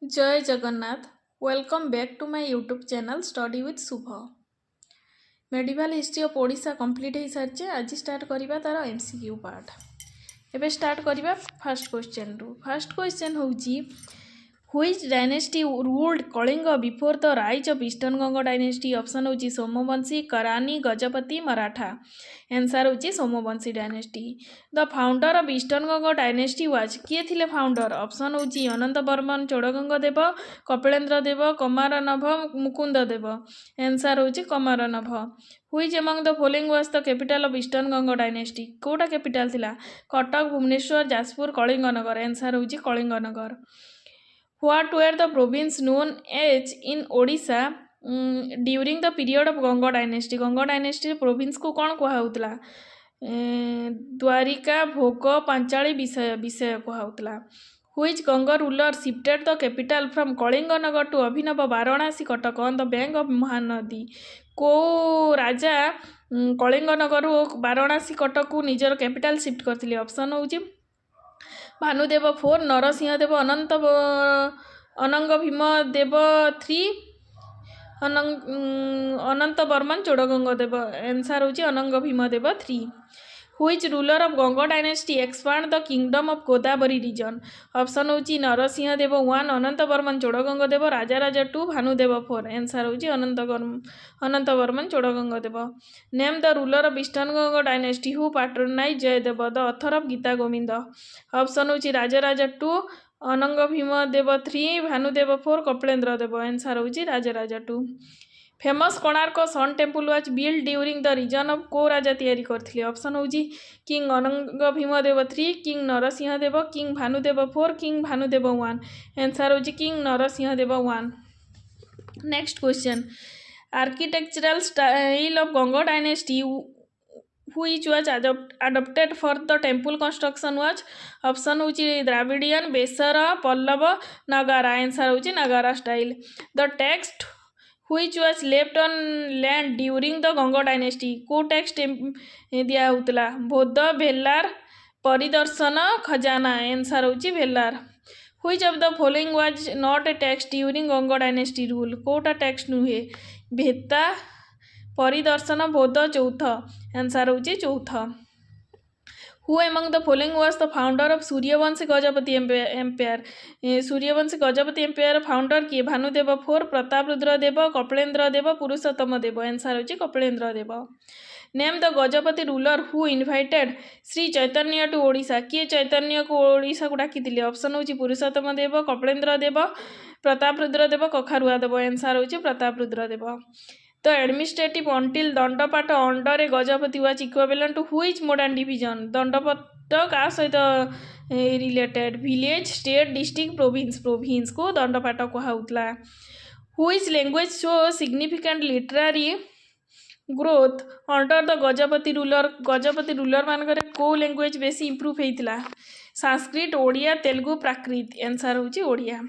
जय Jagannath. Welcome back to my YouTube channel study with Shubh. Medieval history of Odisha complete हो सारी। आज स्टार्ट करवा तार एमसीक्यू पार्ट। एबे स्टार्ट करवा फर्स्ट क्वेश्चन रु। फर्स्ट क्वेश्चन होची Which dynasty ruled Kalinga before the rise of Eastern Ganga dynasty? Option होची सोमवंशी, करानी, गजपति, मराठा। आंसर होची Somvanshi dynasty. The founder of Eastern Ganga dynasty was किए थिले फाउंडर? ऑप्शन होची अनंत वर्मन, चोड़गंग देव, कपिलेन्द्र देव, कमारनभ, मुकुंद देव। आंसर होची कमारनभ। Which among the following was the capital of Eastern Ganga dynasty? कोटा capital थिला? Cuttack, Bhubaneswar, Jajpur, Kalinganagar. Answer होची Kalinganagar. What were the provinces known as in Odisha during the period of Ganga dynasty? Ganga dynasty province को कौन कहुला? द्वारिका, भोग, पांचाली, विषय कहुला। Which Ganga ruler shifted the capital from Kalinganagar to Abhinav Varanasi Cuttack on the bank of Mahanadi? को राजा कलिंगनगर वाराणसी कटक को निजर capital shift करथिले? Option होची भानुदेव 4, नरसिंह देव, अनंग भीम देव 3, अनंत वर्मन, चोड़गंग देव। आंसर होची अनंग Bhima Deva 3। Which ruler of Ganga dynasty expand the kingdom of Godavari region? Option होची नरसिंह देव 1, अनंत वर्मन, चोड़गंग देव, राजा 2, भानुदेव 4। आंसर होची Ananta Varman, Chodaganga Deva. Name the ruler of eastern Ganga dynasty who patronise Jayadeva, the author of Gita Govinda. Option होची राजा 2, अनंग भीम देव 3, भानुदेव 4, कपिलेन्द्र देव। आंसर होची Raja 2। Famous Konark sun temple was build during the region of को राजा तैयारी करथिले? Option होची king Ananga Bhimadeva 3, king Narasimha Deva, king Bhanudeva 4, king Bhanudeva 1। Answer होची king Narasimha Deva 1। Next question, architectural style of Ganga dynasty which was adopted for the temple construction was? Option होची Dravidian, Besara, Pallava, Nagara. Answer होची Nagara style. The text which was left on land during the Ganga dynasty? को text दिया होतला? बोध, भेलार, परिदर्शन, खजाना। Answer होची भेलार। Which of the following was not a text during Ganga dynasty rule? कोटा text नुहे? भेत्ता, परिदर्शन, बोध, चौथ। आंसर होची Chauth. Who among the following was the founder of Suryavanshi Gajapati empire? Suryavanshi Gajapati empire founder किए? भानुदेव 4, प्रतापरुद्र देव, कपिलेन्द्र देव, पुरुषोत्तम देव। आंसर होची Kapilendra Deva. Name the Gajapati ruler who invited Shri Chaitanya to Odisha? किए चैतन्य को ओडिशा को डाकी? Option होची पुरुषोत्तम देव, कपिलेन्द्र देव, प्रतापरुद्र देव, कखारुआ देव। आंसर होची Prataparudra Deva. The administrative until Dandapata under a Gajapati was equivalent to which modern division? Dandapata का सहित related? Village, state, district, province को दंडपाट कहउतला। Which language show significant literary growth under the Gajapati ruler मानकर को लैंग्वेज बेसी इंप्रूव होइतिला? संस्कृत, ओडिया, तेलुगु, प्राकृत। आंसर होची Odia.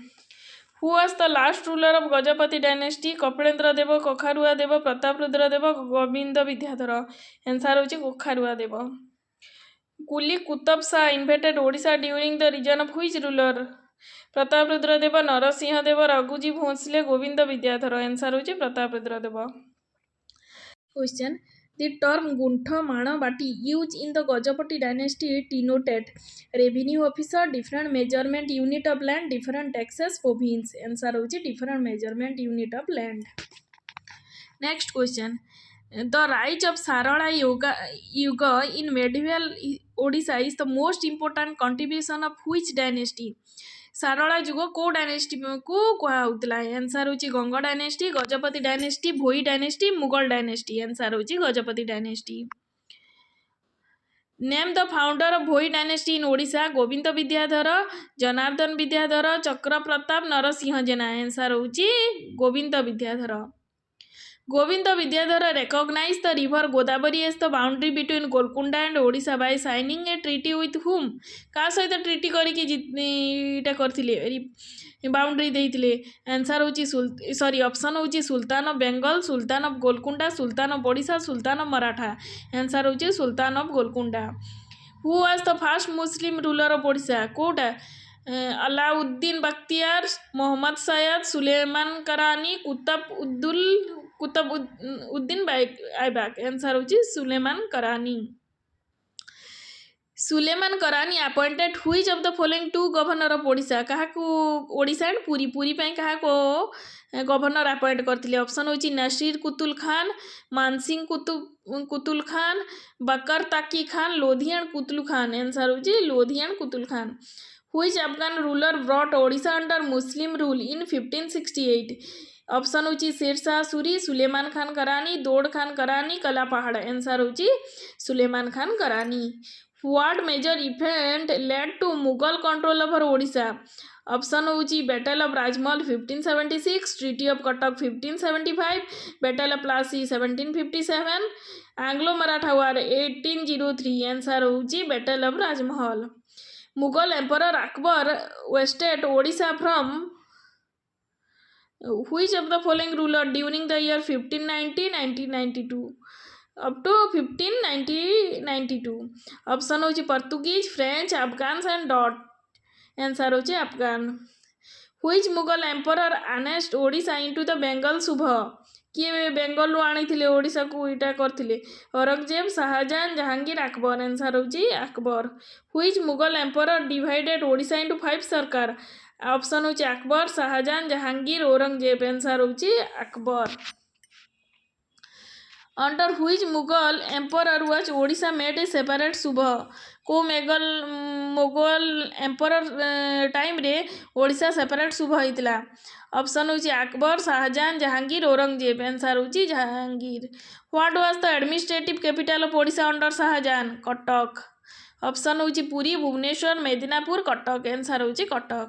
Who was the last ruler of Gajapati dynasty? Kapilendra Deva, Kakharua Deva, Prataparudra Deva, Govinda Vidyadhara. Answer होची कखारुआ देव। कुली Qutub Shah invaded Odisha during the region of which ruler? Prataparudra Deva, Narasimha Deva, Raghuji Bhonsle, Govinda Vidyadhara. Answer होची Prataparudra Deva. Question, the term Guntha Manabati used in the Gajapati dynasty denoted revenue officer, different measurement unit of land, different taxes, province. Answer होची different measurement unit of land. Next question, the rise of Sarala Yuga in medieval Odisha is the most important contribution of which dynasty? सारला युग को dynasty को कहउतला? Answer होची Ganga dynasty, Gajapati dynasty, भोई dynasty, Mughal dynasty. Answer होची Gajapati dynasty. Name the founder of Bhoi dynasty in Odisha? Govind Vidyadhar, Janardan Vidyadhar, चक्र प्रताप, नरसिंह जेना। Answer होची Govind Vidyadhar. Govind Vidyadhar recognized the river Godavari as the boundary between Golconda and Odisha by signing a treaty with whom? का सहित treaty करके इटा करथिले boundary देइथिले? Answer होची सॉरी ऑप्शन होची sultan of Bengal, sultan of Golconda, sultan of Odisha, sultan of Maratha. Answer होची sultan of Golconda. Who was the first Muslim ruler of Odisha? कोटा अलाउद्दीन बख्तियार, मोहम्मद सैयद, सुलेमान करानी, कुतुबउद्दीन ऐबक। आंसर होची Suleman Karrani. Suleman Karrani appointed which of the following to governor of Odisha. कहा को Odisha and Puri Puri कहा को governor appoint करथिले। Option होची Naseer Kutul Khan, Mansingh Kutul Khan, Bakar Taki Khan, Lodhiyan Qutlu Khan. Answer होची Lodhiyan Qutlu Khan. Which Afghan ruler brought Odisha under Muslim rule in 1568। Option होची शेरशाह सूरी, सुलेमान खान करानी, दौड़ खान करानी, कला पहाड़। आंसर होची सुलेमान खान करानी। What major event led to Mughal control over Odisha? Option होची battle of Rajmahal 1576, treaty of Cuttack 1575, battle of Plassey 1757, Anglo Maratha war 1803। Answer होची battle of Rajmahal. Mughal emperor Akbar wrested Odisha from which of the following ruler during the year 1590-1992 up to 1592। Option होची Portuguese, French, Afghans and Dutch. Answer होची Afghan. Which Mughal emperor annexed Odisha into the Bengal Subah. किए बेंगल आनी ओडिशा को इटा करथिले? Aurangzeb, Shahjahan, Jahangir, Akbar. Answer होची Akbar. Which Mughal emperor divided Odisha into 5 सरकार। Option होची अकबर, शाहजहां, जहांगीर, औरंगजेब। आंसर होची Akbar. Under which Mughal emperor was Odisha made a separate सूबा। को मुगल एम्परर टाइम रे ओडिशा सेपरेट सूबा होइतिला। ऑप्शन होची अकबर, शाहजहां, जहांगीर, औरंगजेब। आंसर होची Jahangir. What was the administrative capital of Odisha under Shah Jahan? Cuttack. Option होची पुरी, भुवनेश्वर, मेदिनीपुर, कटक। आंसर होची Cuttack.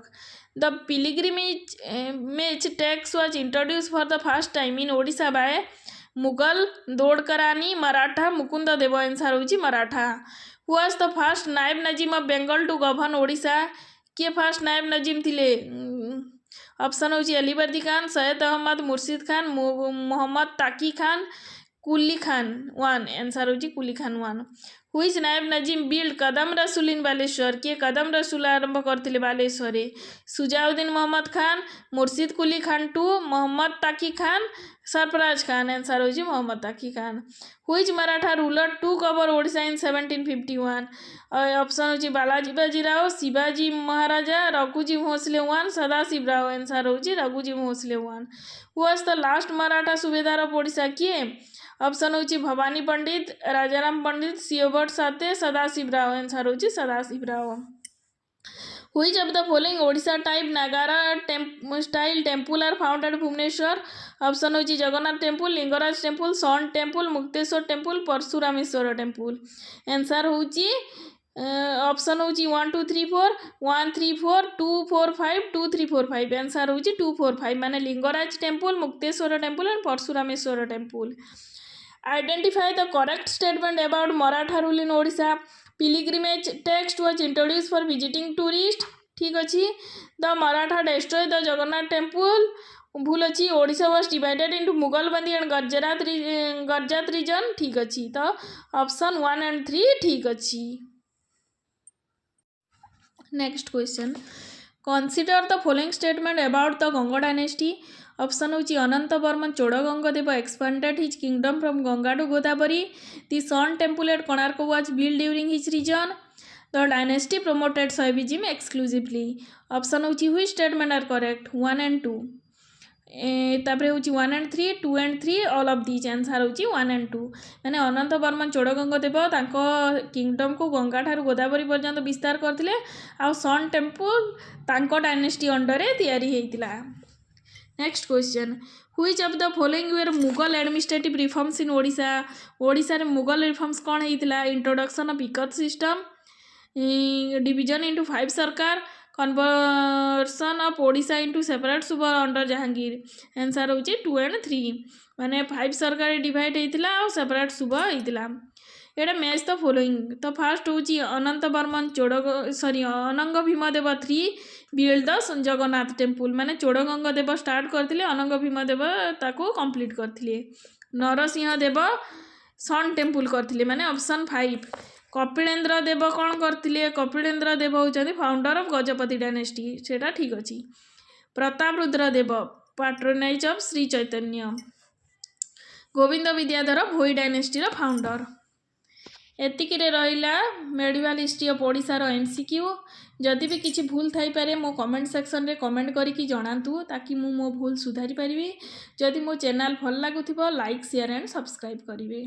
The pilgrimage tax was introduce for the first time in Odisha by Mughal, Daud Karrani, Maratha, Mukunda Deva. Answer होची Maratha. Who was the first Naib Nazim of Bengal to govern Odisha. किए first Naib Nazim थिले? Option होची अलीवर्दी खान, सैयद अहमद, मुर्शिद Khan, Mohammad Taqi Khan, Quli Khan 1। Answer होची Quli Khan 1। Which नायब Nazim build कदम रसूल इन बालेश्वर। किए कदम रसूल आरंभ करथिले बालेश्वर? सुजाउद्दीन मोहम्मद खान, मुर्शिद कुली खान 2, मोहम्मद ताकी खान, सरफराज खान। आंसर होची Mohammad Taqi Khan. Which Maratha ruler to cover Odisha in 1751। Option होची बालाजी बाजीराव, शिवाजी महाराजा, रघुजी भोसले 1, सदाशिवराव। आंसर होची Raghuji Bhonsle 1। Who was the last Maratha subedar of Odisha. किए? ऑप्शन होची भवानी पंडित, राजाराम पंडित, सियोभट साते, सदाशिवराव। आंसर होची Sadashivrao. Which of the following Odisha type Nagara style temple are found at Bhubaneswar. Option होची Jagannath temple, Lingaraj temple, sun temple, Mukteshwar temple, Parashurameswar temple. Answer होची option होची 1 2 3 4, 1 3 4, 2 4 5, 2 3 4 5। Answer होची 2 4 5 माने Lingaraj temple, Mukteshwar temple and Parashurameswar temple. Identify the correct statement about Maratha rule in Odisha. Pilgrimage text was introduce for visiting tourist. ठीक अच्छी। The Maratha destroy the Jagannath temple. भूल अच्छी। Odisha was divided into Mughalbandi and Garjat region. ठीक अच्छी। तो ऑप्शन 1 and 3 ठीक अच्छी। Next question, consider the following statement about the Ganga dynasty. Option होची Ananta Varman Chodagangadeva expanded his kingdom from Ganga to Godavari. The sun temple at Konark was build during his region. The dynasty promoted Shaivism exclusively. Option होची which statement are correct? 1 and 2। तापर होची 1 and 3, 2 and 3, all of these. Answer होची 1 and 2। माने अनंत वर्मन चोड़गंगदेव तांको kingdom को गंगा ठारू गोदावरी पर्यंत विस्तार करथिले। आ सन टेम्पल तांको डायनेस्टी अंडर रे तयारी हेइतिला। Next question, which of the following were Mughal administrative reforms in Odisha. Odisha रे मुगल रिफॉर्म्स कौन हेइतिला? इंट्रोडक्शन ऑफ इकत system, division into 5 sarkar, conversion of Odisha into separate subah under Jahangir. Answer होची 2 and 3 माने 5 सरकार डिवाइड हेइतिला और सेपरेट सूबा हेइतिला। एटा मैच द फॉलोइंग। तो फर्स्ट होची अनंत वर्मन अनंग Bhimadeva 3 build the Jagannath temple. माने चोड़गंगदेव स्टार्ट करथिले, अनंग भीमदेव ताको कंप्लीट करथिले। नरसिंह देव सन टेम्पल करथिले, माने ऑप्शन 5। कपिलेन्द्र देव कौन करथिले कपिलेन्द्र देव होउछन्ति फाउंडर ऑफ गजपति डायनेस्टी सेटा ठीक अछि Prataparudra Deva patronize of Shri Chaitanya Govinda Vidyadhar Bhoi dynasty रो फाउंडर एतिकी रे रहिला मेडिवल हिस्ट्री ऑफ ओडिसा रो एमसीक्यू जदि भी किसी भूल थाई पारे मो कमेंट सेक्शन रे कमेंट करिकी जणातु ताकि मु मो भूल सुधारी परिबी जदि मो चैनल भल लागुथिबो लाइक शेयर एंड सब्सक्राइब करिवे।